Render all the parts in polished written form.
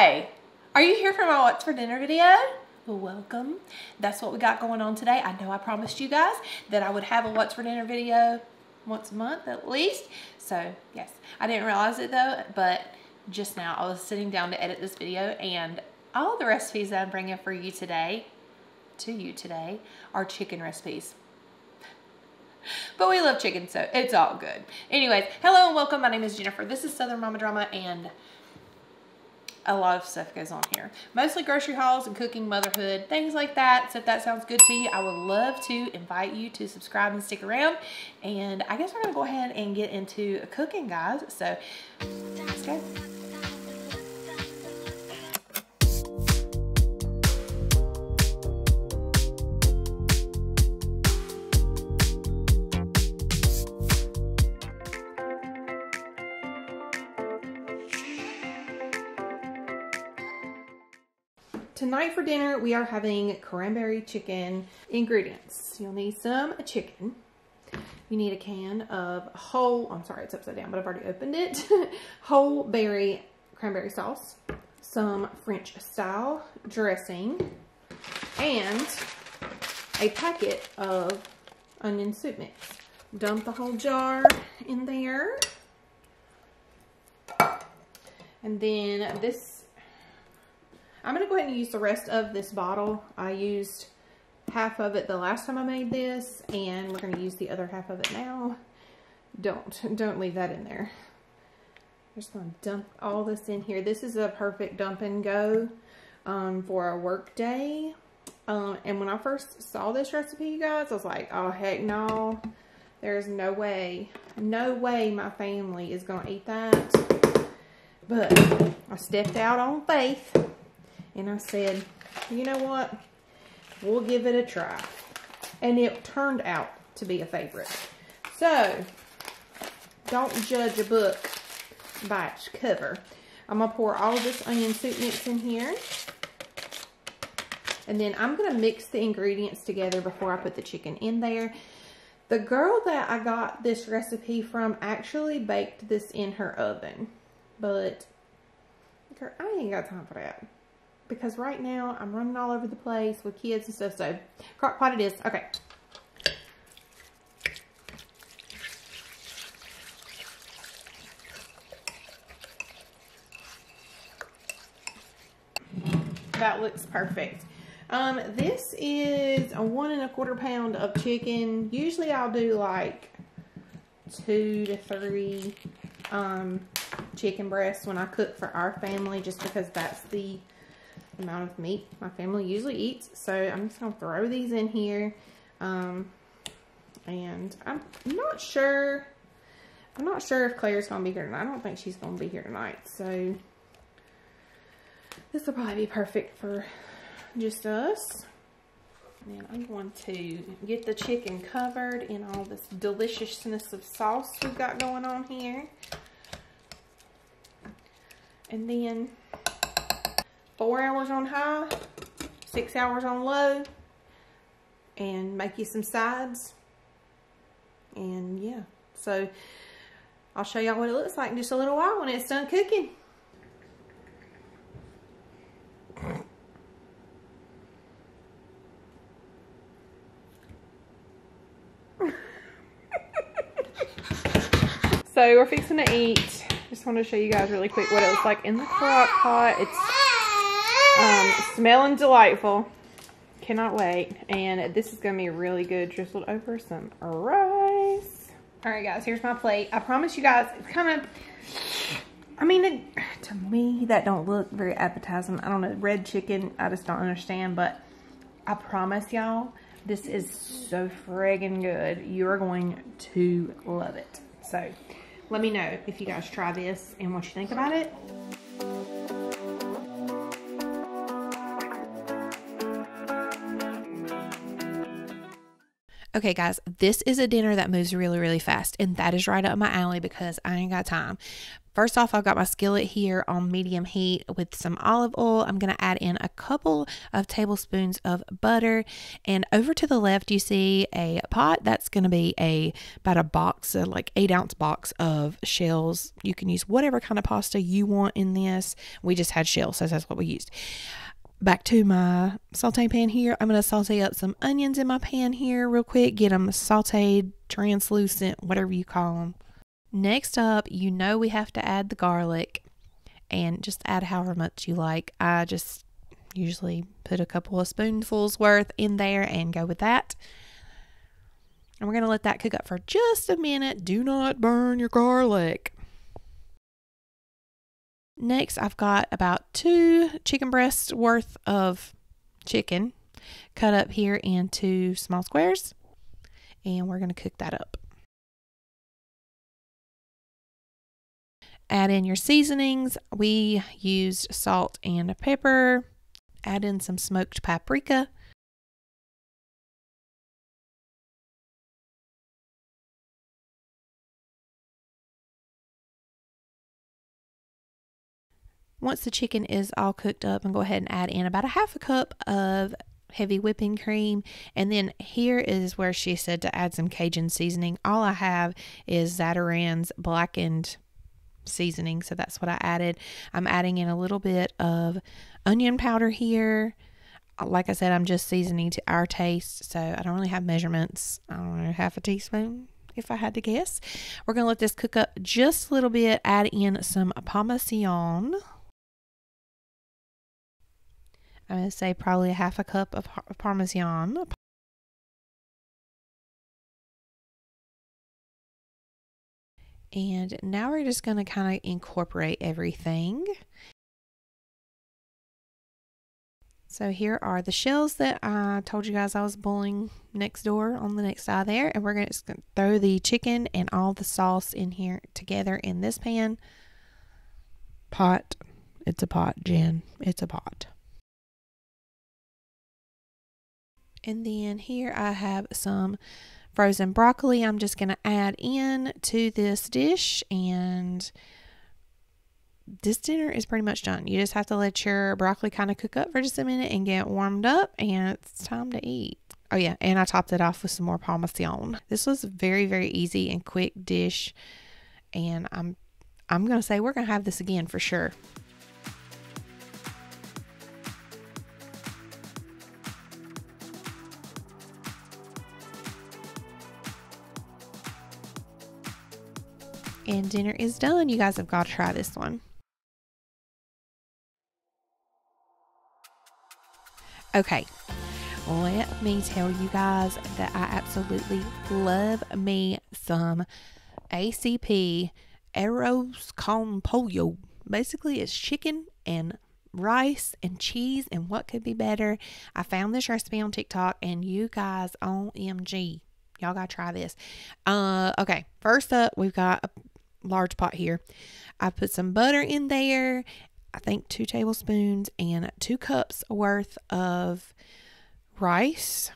Hi! Are you here for my What's for Dinner video? Well, welcome. That's what we got going on today. I know I promised you guys that I would have a What's for Dinner video once a month at least. So, yes. I didn't realize it though, but just now I was sitting down to edit this video and all the recipes that I'm bringing for you today, are chicken recipes. But we love chicken, so it's all good. Anyways, hello and welcome. My name is Jennifer. This is Southern Mama Drama, and a lot of stuff goes on here. Mostly grocery hauls and cooking, motherhood, things like that. So if that sounds good to you, I would love to invite you to subscribe and stick around. And I guess we're gonna go ahead and get into cooking, guys. So let's go. Tonight for dinner, we are having cranberry chicken. Ingredients. You'll need some chicken. You need a can of whole, I'm sorry, it's upside down, but I've already opened it. Whole berry cranberry sauce, some French style dressing, and a packet of onion soup mix. Dump the whole jar in there. And then I'm going to go ahead and use the rest of this bottle. I used half of it the last time I made this, and we're going to use the other half of it now. Don't leave that in there. I'm just going to dump all this in here. This is a perfect dump and go for a work day. And when I first saw this recipe, you guys, I was like, oh, heck no. There's no way my family is going to eat that. But I stepped out on faith. And I said, you know what? We'll give it a try. And it turned out to be a favorite. So, don't judge a book by its cover. I'm going to pour all of this onion soup mix in here. And then I'm going to mix the ingredients together before I put the chicken in there. The girl that I got this recipe from actually baked this in her oven. But, girl, I ain't got time for that. Because right now, I'm running all over the place with kids and stuff, so quite it is. Okay. That looks perfect. This is a 1 1/4 pound of chicken. Usually I'll do like 2 to 3 chicken breasts when I cook for our family, just because that's the amount of meat my family usually eats. So I'm just gonna throw these in here, and I'm not sure if Claire's gonna be here tonight. I don't think she's gonna be here tonight, so this will probably be perfect for just us. And I'm going to get the chicken covered in all this deliciousness of sauce we've got going on here, and then 4 hours on high, 6 hours on low, and make you some sides. And yeah, so I'll show y'all what it looks like in just a little while when it's done cooking. So we're fixing to eat. Just want to show you guys really quick what it looks like in the crock pot. It's smelling delightful. Cannot wait. And this is going to be really good drizzled over some rice. Alright guys, here's my plate. I promise you guys, it's kind of, I mean, to me, that don't look very appetizing. I don't know, red chicken, I just don't understand. But I promise y'all, this is so friggin' good. You are going to love it. So, let me know if you guys try this and what you think about it. Okay guys, this is a dinner that moves really, really fast, and that is right up my alley because I ain't got time. First off, I've got my skillet here on medium heat with some olive oil. I'm going to add in a couple of tablespoons of butter. And over to the left, you see a pot. That's going to be about a box, like 8-ounce box of shells. You can use whatever kind of pasta you want in this. We just had shells, so that's what we used. Back to my saute pan here. I'm going to saute up some onions in my pan here real quick. Get them sauteed, translucent, whatever you call them. Next up, you know we have to add the garlic, and just add however much you like. I just usually put a couple of spoonfuls worth in there and go with that. And we're going to let that cook up for just a minute. Do not burn your garlic. Next, I've got about 2 chicken breasts worth of chicken cut up here into small squares, and we're going to cook that up. Add in your seasonings. We used salt and pepper. Add in some smoked paprika. Once the chicken is all cooked up, and go ahead and add in about a 1/2 cup of heavy whipping cream. And then here is where she said to add some Cajun seasoning. All I have is Zatarain's blackened seasoning, so that's what I added. I'm adding in a little bit of onion powder here. Like I said, I'm just seasoning to our taste, so I don't really have measurements. I don't know, 1/2 teaspoon if I had to guess. We're going to let this cook up just a little bit. Add in some Parmesan. I'm going to say probably a 1/2 cup of Parmesan. And now we're just going to kind of incorporate everything. So here are the shells that I told you guys I was boiling next door on the next side there. And we're going to throw the chicken and all the sauce in here together in this pan. Pot. It's a pot, Jen. It's a pot. And then here I have some frozen broccoli. I'm just going to add in to this dish, and this dinner is pretty much done. You just have to let your broccoli kind of cook up for just a minute and get warmed up, and it's time to eat. Oh yeah, and I topped it off with some more Parmesan. This was a very, very easy and quick dish, and I'm going to say we're going to have this again for sure. And dinner is done. You guys have got to try this one. Okay, let me tell you guys that I absolutely love me some ACP arroz con pollo. Basically, it's chicken and rice and cheese, and what could be better? I found this recipe on TikTok, and you guys, OMG, y'all gotta try this. Okay, first up, we've got a large pot here. I put some butter in there, I think 2 tablespoons, and 2 cups worth of rice.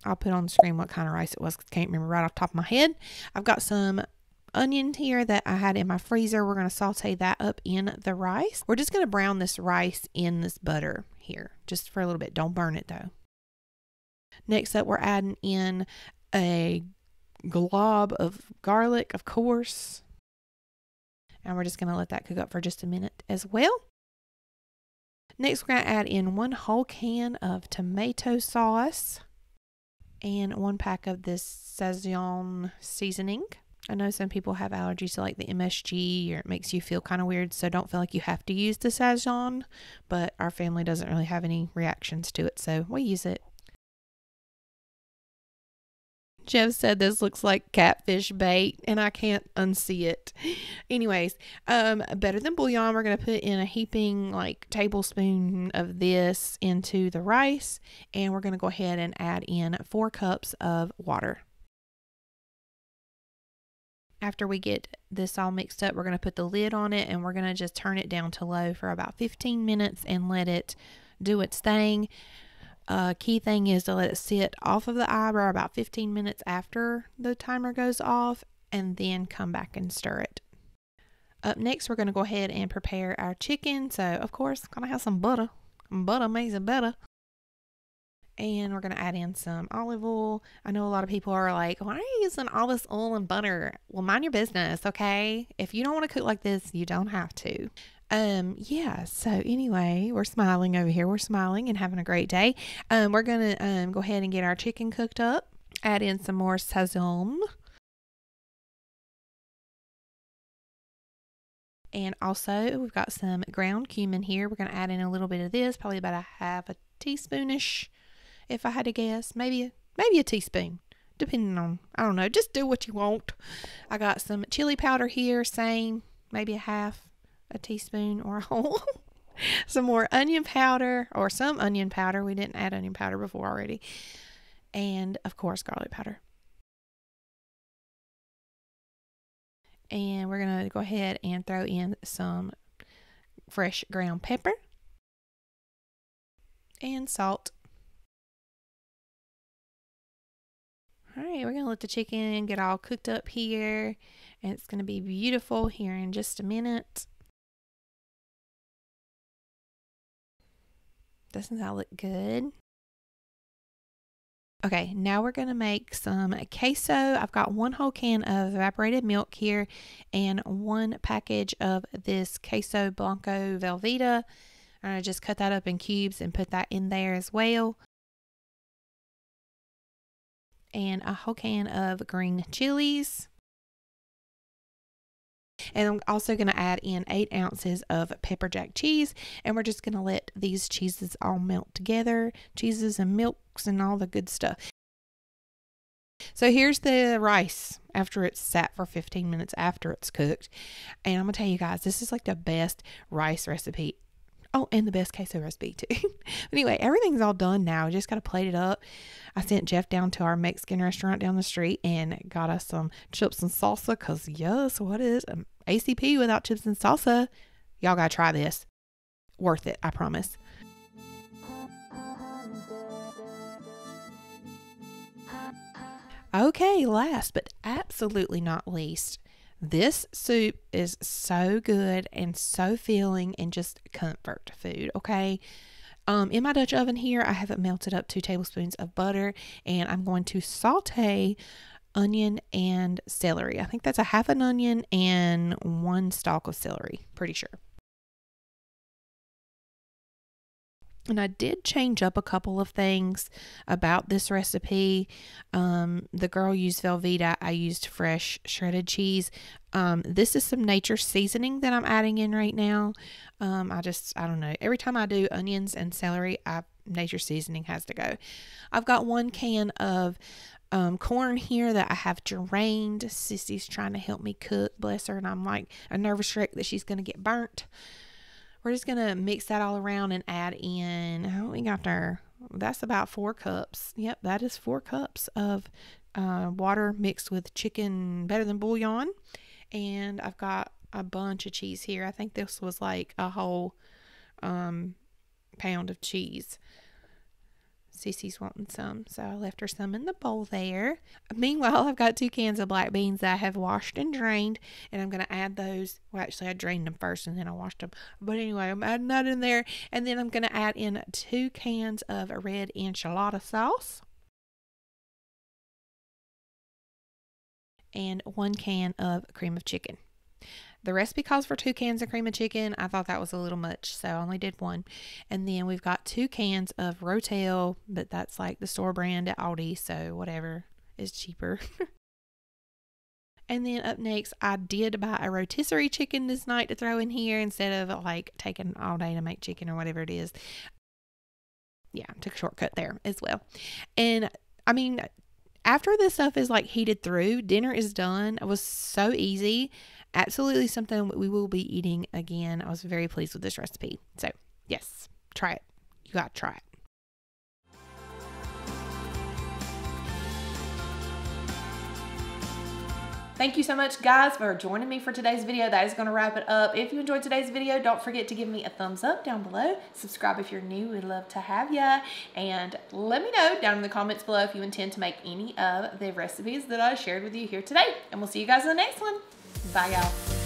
I'll put on the screen what kind of rice it was, because I can't remember right off the top of my head. I've got some onion here that I had in my freezer. We're going to saute that up in the rice. We're just going to brown this rice in this butter here, just for a little bit. Don't burn it though. Next up, we're adding in a glob of garlic, of course. And we're just going to let that cook up for just a minute as well. Next, we're going to add in 1 whole can of tomato sauce and 1 pack of this Szechuan seasoning. I know some people have allergies to like the MSG, or it makes you feel kind of weird, so don't feel like you have to use the Szechuan, but our family doesn't really have any reactions to it, so we use it. Jeff said this looks like catfish bait, and I can't unsee it. Anyways, better than bouillon, we're going to put in a heaping like tablespoon of this into the rice, and we're going to go ahead and add in 4 cups of water. After we get this all mixed up, we're going to put the lid on it, and we're going to just turn it down to low for about 15 minutes and let it do its thing. Key thing is to let it sit off of the eyebrow about 15 minutes after the timer goes off, and then come back and stir it. Up next, we're going to go ahead and prepare our chicken. So, of course, going to have some butter. Butter makes it better. And we're going to add in some olive oil. I know a lot of people are like, why are you using all this oil and butter? Well, mind your business, okay? If you don't want to cook like this, you don't have to. Yeah, so anyway, we're smiling over here. We're smiling and having a great day. We're going to go ahead and get our chicken cooked up. Add in some more sazon. And also, we've got some ground cumin here. We're going to add in a little bit of this, probably about a half a teaspoonish. If I had to guess, maybe a teaspoon, depending on, I don't know, just do what you want. I got some chili powder here, same, maybe a teaspoon or a whole. Some more onion powder, or some onion powder. We didn't add onion powder before already. And, of course, garlic powder. And we're going to go ahead and throw in some fresh ground pepper and salt. All right, we're going to let the chicken get all cooked up here, and it's going to be beautiful here in just a minute. Doesn't that look good? Okay, now we're going to make some queso. I've got 1 whole can of evaporated milk here and 1 package of this queso blanco Velveeta. I'm going to just cut that up in cubes and put that in there as well. And a whole can of green chilies. And I'm also going to add in 8 ounces of pepper jack cheese. And we're just going to let these cheeses all melt together. Cheeses and milks and all the good stuff. So here's the rice after it's sat for 15 minutes after it's cooked. And I'm going to tell you guys, this is like the best rice recipe. Oh, and the best queso recipe too. Anyway, everything's all done now. We just got to plate it up. I sent Jeff down to our Mexican restaurant down the street and got us some chips and salsa. Because yes, what is ACP without chips and salsa? Y'all got to try this. Worth it, I promise. Okay, last but absolutely not least, this soup is so good and so filling and just comfort food, okay? In my Dutch oven here, I have melted up 2 tablespoons of butter, and I'm going to saute onion and celery. I think that's a half an onion and 1 stalk of celery, pretty sure. And I did change up a couple of things about this recipe. The girl used Velveeta. I used fresh shredded cheese. This is some nature seasoning that I'm adding in right now. I don't know. Every time I do onions and celery, nature seasoning has to go. I've got 1 can of corn here that I have drained. Sissy's trying to help me cook, bless her. And I'm like a nervous wreck that she's going to get burnt. We're just going to mix that all around and add in, how we got there? That's about 4 cups. Yep, that is 4 cups of water mixed with chicken better than bouillon. And I've got a bunch of cheese here. I think this was like a whole pound of cheese. Cece's wanting some, so I left her some in the bowl there. Meanwhile, I've got 2 cans of black beans that I have washed and drained, and I'm going to add those. Well, actually, I drained them first, and then I washed them. But anyway, I'm adding that in there, and then I'm going to add in 2 cans of red enchilada sauce and 1 can of cream of chicken. The recipe calls for 2 cans of cream of chicken. I thought that was a little much, so I only did 1. And then we've got 2 cans of Rotel, but that's like the store brand at Aldi, so whatever is cheaper. And then up next, I did buy a rotisserie chicken this night to throw in here instead of like taking all day to make chicken or whatever it is. Yeah, took a shortcut there as well. And I mean, after this stuff is like heated through, dinner is done. It was so easy. Absolutely something we will be eating again. I was very pleased with this recipe. So yes, try it. You got to try it. Thank you so much, guys, for joining me for today's video. That is going to wrap it up. If you enjoyed today's video, don't forget to give me a thumbs up down below. Subscribe if you're new. We'd love to have ya. And let me know down in the comments below if you intend to make any of the recipes that I shared with you here today. And we'll see you guys in the next one. Bye, y'all.